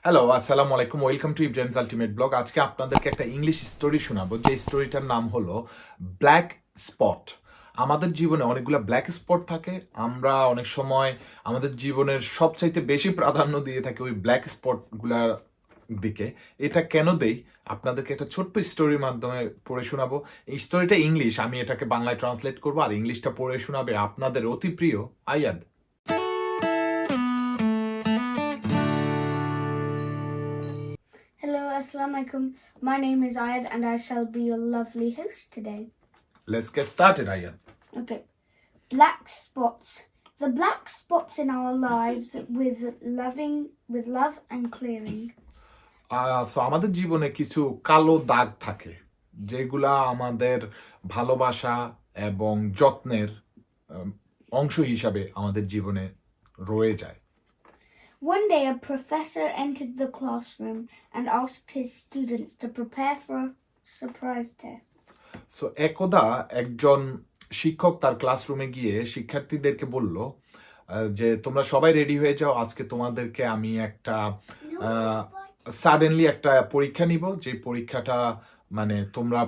Hello, আসসালামু আলাইকুম। Welcome to Ibrahim's ultimate blog. আজকে আপনাদেরকে একটা ইংলিশ স্টোরি শোনাবো, যে স্টোরিটার নাম হলো ব্ল্যাক স্পট। আমাদের জীবনে অনেকগুলো ব্ল্যাক স্পট থাকে। আমরা অনেক সময় আমাদের জীবনের সবচাইতে বেশি প্রাধান্য দিয়ে থাকি ওই ব্ল্যাক স্পটগুলার দিকে। এটা কেন দেই আপনাদেরকে একটা ছোট্ট স্টোরির মাধ্যমে পড়ে শোনাবো। এই স্টোরিটা ইংলিশ, আমি এটাকে বাংলায় ট্রান্সলেট করবো, আর ইংলিশটা পড়ে শোনাবে আপনাদের অতি প্রিয় আয়াদ। Hello, Assalamu alaikum. My name is Ayad and I shall be your lovely host today. Let's get started Ayad. Okay. Black spots. The black spots in our lives with love and clearing. So আমাদের জীবনে কিছু কালো দাগ থাকে, যেগুলা আমাদের ভালোবাসা এবং যত্নের অংশ হিসাবে আমাদের জীবনে রয়ে যায়। One day a professor entered the classroom and asked his students to prepare for a surprise test. So একদা একজন শিক্ষক তার ক্লাসরুমে গিয়ে শিক্ষার্থীদেরকে বলল যে তোমরা সবাই রেডি হয়ে যাও, আজকে তোমাদেরকে আমি একটা সাডেনলি একটা পরীক্ষা নিব, যে পরীক্ষাটা মানে তোমরা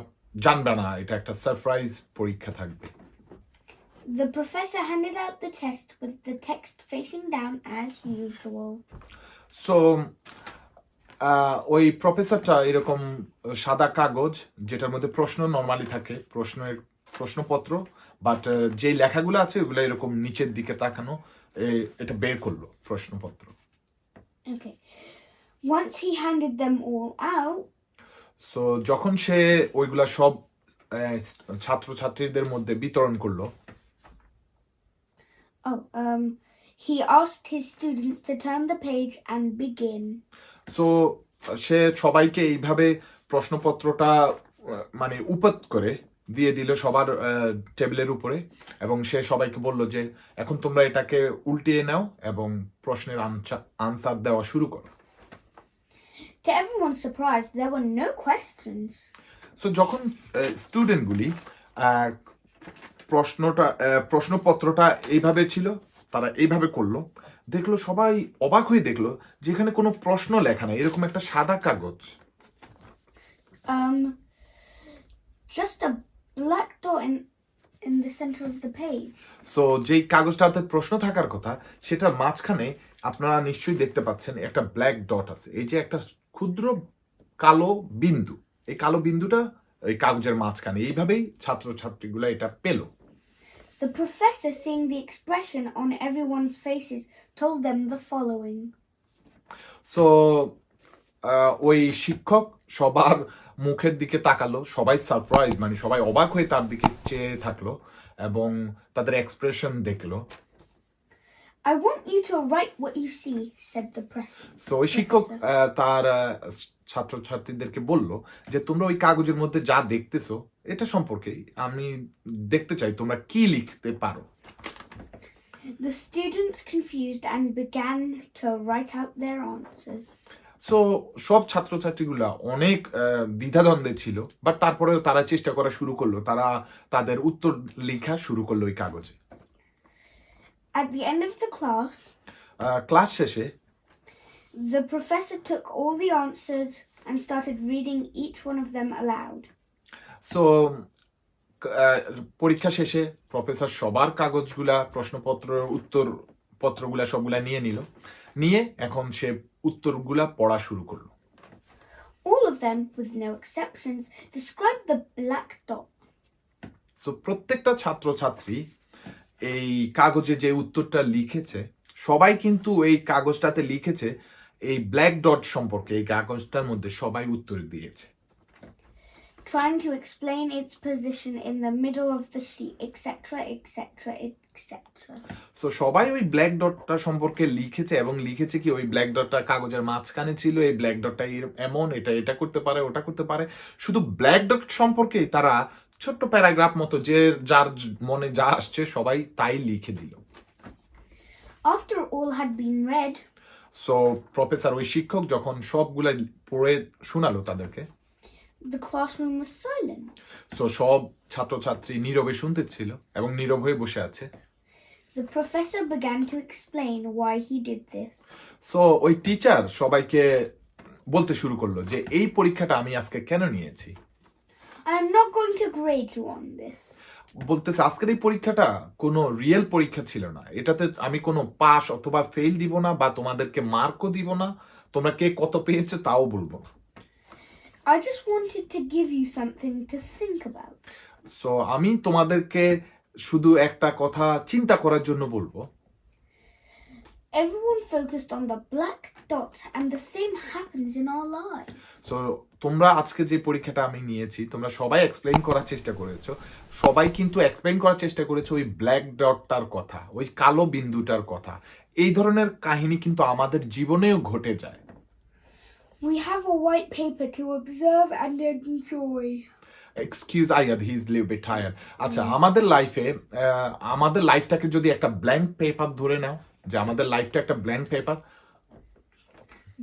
জানবে না, এটা একটা সারপ্রাইজ পরীক্ষা থাকবে। The professor handed out the test with the text facing down as usual. So ওই প্রফেসরটা এরকম সাদা কাগজ, যেটার মধ্যে প্রশ্ন নর্মালি থাকে, প্রশ্নপত্র, বাট যে লেখাগুলো আছে ওগুলো এরকম নিচের দিকে তাকানো, এটা বের করলো প্রশ্নপত্র। Okay. Once he handed them all out, so যখন সে ওইগুলা সব ছাত্রছাত্রীদের মধ্যে বিতরণ করলো, he asked his students to turn the page and begin. So সে সবাইকে এইভাবে প্রশ্নপত্রটা মানে উপত করে দিয়ে দিল সবার টেবিলের উপরে, এবং সে সবাইকে বলল যে এখন তোমরা এটাকে উল্টিয়ে নাও এবং প্রশ্নের আনসার দেওয়া শুরু করো। To everyone's surprise, there were no questions. So যখন স্টুডেন্টগুলি প্রশ্নপত্রটা এইভাবে ছিল, তারা এইভাবে করলো, দেখলো সবাই অবাক হয়ে দেখলো যে এখানে কোনো প্রশ্ন লেখা নাই, এরকম একটা সাদা কাগজ, Just a black dot in the center of the page. So যেই কাগজটাতে প্রশ্ন থাকার কথা সেটার মাঝখানে আপনারা নিশ্চয়ই দেখতে পাচ্ছেন একটা ব্ল্যাক ডট আছে, এই যে একটা ক্ষুদ্র কালো বিন্দু, এই কালো বিন্দুটা এই কাগজের মাঝখানে। এইভাবেই ছাত্রছাত্রীগুলো এটা পেল। The professor, seeing the expression on everyone's faces, told them the following. So ওই শিক্ষক সবার মুখের দিকে তাকালো, সবাই সারপ্রাইজ, মানে সবাই অবাক হয়ে তার দিকে চেয়ে থাকলো এবং তাদের এক্সপ্রেশন দেখলো। I want you to write what you see, said the professor. So ওই শিক্ষক তার ছাত্রছাত্রীদেরকে বলল যে তোমরা ওই কাগজের মধ্যে যা দেখতেছো এটা সম্পর্কে আমি দেখতে চাই তোমরা কি লিখতে পারো। The students confused and began to write out their answers. So সব ছাত্রছাত্রীগুলা অনেক দ্বিধাদ্বন্দ্বে ছিল, বাট তারপরেও তারা চেষ্টা করা শুরু করলো, তারা তাদের উত্তর লেখা শুরু করলো ওই কাগজে। At the end of the class, class শেষে the professor took all the answers and started reading each one of them aloud. So পরীক্ষা শেষে প্রফেসর সবার কাগজগুলা, প্রশ্নপত্রের উত্তরপত্রগুলা সবগুলা নিয়ে এখন সে উত্তরগুলা পড়া শুরু করলো। All of them, with no exceptions, described the black dot. So প্রত্যেকটা ছাত্রছাত্রী এই কাগজে যে উত্তরটা লিখেছে, সবাই কিন্তু এই কাগজটাতে লিখেছে এই ব্ল্যাক ডট সম্পর্কে, এই কাগজটার মধ্যে সবাই উত্তর দিয়েছে, Trying to explain its position in the middle of the sheet, etc., etc., etc. So সবাই ওই ব্ল্যাক ডটটা সম্পর্কে লিখেছে, এবং লিখেছে কি ওই ব্ল্যাক ডটটা কাগজের মাঝখানে ছিল, এই ব্ল্যাক ডটটা এমন, এটা করতে পারে, ওটা করতে পারে। শুধু ব্ল্যাক ডট সম্পর্কেই তারা ছোট্ট প্যারাগ্রাফ মতো, যে যার মনে যা আসছে সবাই তাই লিখে দিল। After all had been read, so professor, ওই শিক্ষক যখন সবগুলা পড়ে শোনালো তাদেরকে, the classroom was silent. So সব ছাত্রছাত্রী নীরবে শুনতেছিল এবং নীরব হয়ে বসে আছে। The professor began to explain why he did this. So ওই টিচার সবাইকে বলতে শুরু করলো যে এই পরীক্ষাটা আমি আজকে কেন নিয়েছি। I am not going to grade you on this. বলতেছে আজকের এই পরীক্ষাটা কোনো রিয়েল পরীক্ষা ছিল না, এটাতে আমি কোনো পাস অথবা ফেল দিব না বা তোমাদেরকে মার্কও দিব না, তোমরা কে কত পেয়েছো তাও বলবো না। I just wanted to give you something to think about. So আমি তোমাদেরকে শুধু একটা কথা চিন্তা করার জন্য বলবো। Everyone focused on the black dot, and the same happens in our lives. So তোমরা আজকে যে পরীক্ষাটা আমি নিয়েছি তোমরা সবাই এক্সপ্লেইন করার চেষ্টা করেছো, সবাই কিন্তু এক্সপ্লেইন করার চেষ্টা করেছো ওই ব্ল্যাক ডটটার কথা, ওই কালো বিন্দুটার কথা। এই ধরনের কাহিনী কিন্তু আমাদের জীবনেও ঘটে যায়। We have a white paper to observe and enjoy. Excuse Ayad, he is live bit tired. আচ্ছা, আমাদের লাইফে আমাদের লাইফটাকে যদি একটা ব্ল্যাঙ্ক পেপার ধরে নাও, যে আমাদের লাইফটা একটা blank paper,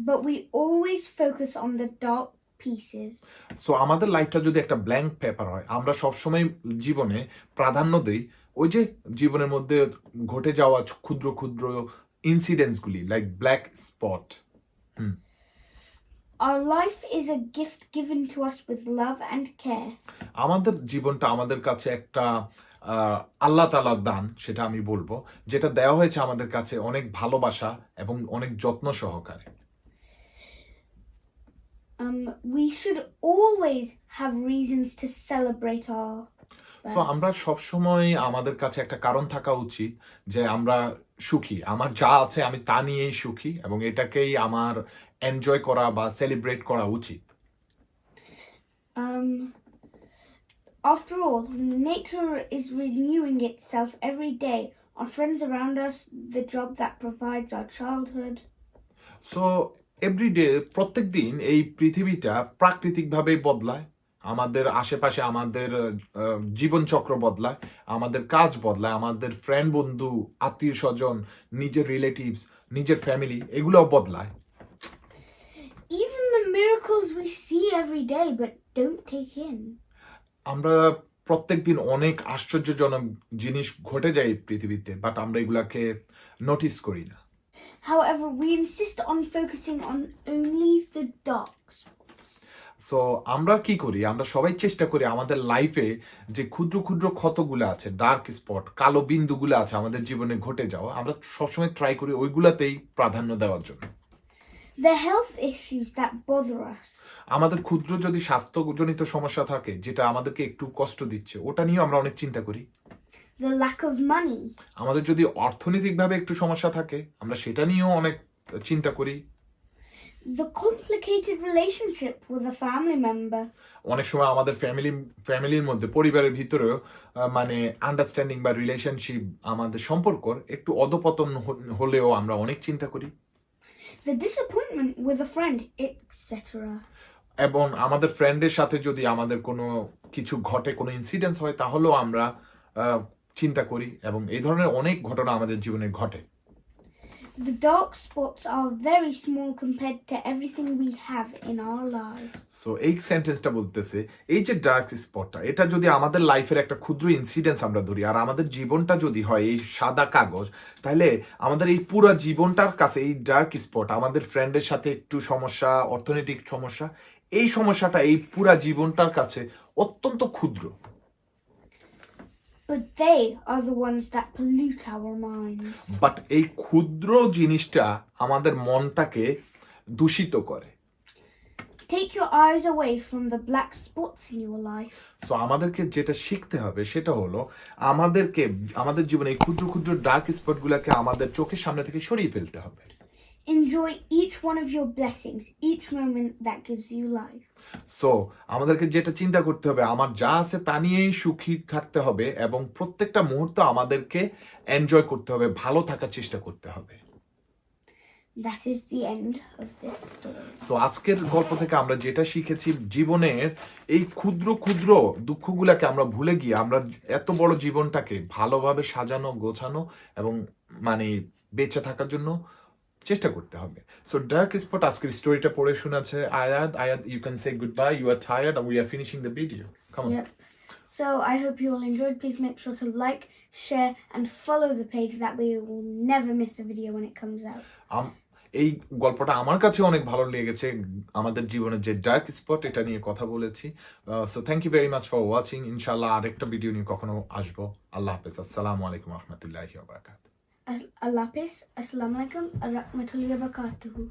But we always focus on the dark pieces. So আমাদের লাইফটা যদি একটা ব্ল্যাঙ্ক পেপার হয়, আমরা সবসময় জীবনে প্রাধান্য দেই ওই যে জীবনের মধ্যে ঘটে যাওয়া ক্ষুদ্র ক্ষুদ্র ইনসিডেন্টসগুলি, like black spot. Our life is a gift given to us with love and care. আমাদের জীবনটা আমাদের কাছে একটা আল্লাহ তাআলার দান, সেটা আমি বলবো, যেটা দেওয়া হয়েছে আমাদের কাছে অনেক ভালোবাসা এবং অনেক যত্ন সহকারে। We should always have reasons to celebrate our so আমরা সবসময় আমাদের কাছে একটা কারণ থাকা উচিত যে আমরা সুখী, আমার যা আছে আমি তা নিয়েই সুখী এবং এটাকেই আমার এনজয় করা বা সেলিব্রেট করা উচিত। After all, nature is renewing itself every day. Our friends around us, the job that provides our childhood. So everyday, প্রত্যেক দিন এই পৃথিবীটা প্রাকৃতিকভাবেই বদলায়, আমাদের আশেপাশে আমাদের জীবনচক্র বদলায়, আমাদের কাজ বদলায়, আমাদের ফ্রেন্ড বন্ধু আত্মীয় স্বজন নিজের রিলেটিভস নিজের ফ্যামিলি এগুলোও বদলায়। Even the miracles we see every day but don't take in. আমরা প্রত্যেক দিন অনেক আশ্চর্যজনক জিনিস ঘটে যায় এই পৃথিবীতে, বাট আমরা এগুলাকে নোটিস করি না। However, we insist on focusing on only the dark spots. So আমরা কি করি, আমরা সবাই চেষ্টা করি আমাদের লাইফে যে ক্ষুদ্র ক্ষুদ্র ক্ষতগুলো আছে, ডার্ক স্পট, কালো বিন্দুগুলো আছে আমাদের জীবনে ঘটে যাওয়া, আমরা সবসময় ট্রাই করি ওইগুলাতেই প্রাধান্য দেওয়ার জন্য। The health issues that bother us. আমাদের ক্ষুদ্র যদি স্বাস্থ্যজনিত সমস্যা থাকে যেটা আমাদেরকে একটু কষ্ট দিচ্ছে, ওটা নিয়েও আমরা অনেক চিন্তা করি। The lack of money. আমাদের যদি অর্থনৈতিকভাবে একটু সমস্যা থাকে আমরা সেটা নিয়েও অনেক চিন্তা করি। The complicated relationship with a family member. অনেক সময় আমাদের ফ্যামিলির মধ্যে, পরিবারের ভিতরেও মানে আন্ডারস্ট্যান্ডিং বা রিলেশনশিপ, আমাদের সম্পর্কর একটু অধপতন হলেও আমরা অনেক চিন্তা করি। The disappointment with a friend, etc. এবং আমাদের ফ্রেন্ডের সাথে যদি আমাদের কোনো কিছু ঘটে, কোনো ইনসিডেন্টস হয়, তাহলেও আমরা চিন্তা করি এবং এই ধরনের অনেক ঘটনা আমাদের জীবনে ঘটে। The dark spots are very small compared to everything we have in our lives. So এই সেন্টেন্সটা বলতেছে এই যে ডার্ক স্পটটা, এটা যদি আমাদের লাইফের একটা ক্ষুদ্র ইনসিডেন্স আমরা ধরি আর আমাদের জীবনটা যদি হয় এই সাদা কাগজ, তাহলে আমাদের এই পুরো জীবনটার কাছে এই ডার্ক স্পট, আমাদের ফ্রেন্ডের সাথে একটু সমস্যা, অর্থনৈতিক সমস্যা, এই সমস্যাটা এই পুরো জীবনটার কাছে অত্যন্ত ক্ষুদ্র। But they are the ones that pollute our minds. But এই ক্ষুদ্র জিনিসটা আমাদের মনটাকে দূষিত করে। Take your eyes away from the black spots in your life. So আমাদেরকে যেটা শিখতে হবে সেটা হলো আমাদের জীবনে এই ক্ষুদ্র ক্ষুদ্র ডার্ক স্পটগুলোকে আমাদের চোখের সামনে থেকে সরিয়ে ফেলতে হবে। Enjoy each one of your blessings, each moment that gives you life. So আমাদেরকে যেটা চিন্তা করতে হবে, আমার যা আছে তা নিয়েই সুখী থাকতে হবে এবং প্রত্যেকটা মুহূর্ত আমাদেরকে এনজয় করতে হবে, ভালো থাকার চেষ্টা করতে হবে। That is the end of this story. So আজকের গল্প থেকে আমরা যেটা শিখেছি, জীবনের এই ক্ষুদ্র ক্ষুদ্র দুঃখগুলোকে আমরা ভুলে গিয়ে আমরা এত বড় জীবনটাকে ভালোভাবে সাজানো, গোছানো এবং মানে বেঁচে থাকার জন্য চেষ্টা করতে হবে। সো ডার্ক স্পট আজকের স্টোরিটা পড়ে শোনাচ্ছে Ayad. You can say goodbye, you are tired, we are finishing the video. Come on. Yep. So I hope you all enjoyed. Please make sure to like, share, and follow the page. That way you will never miss a video when it comes out. এই গল্পটা আমার কাছে অনেক ভালো লেগেছে, আমাদের জীবনের যে ডার্ক স্পট এটা নিয়ে কথা বলেছি। So thank you very much for watching. ইনশাআল্লাহ আরেকটা ভিডিও নিয়ে কখনো আসবো। আল্লাহ হাফেজ। আসসালামু আলাইকুম ওয়া রাহমাতুল্লাহি ওয়া বারাকাতুহু। Allah Hafiz. Assalamu alaikum wa rahmatullahi wa barakatuhu.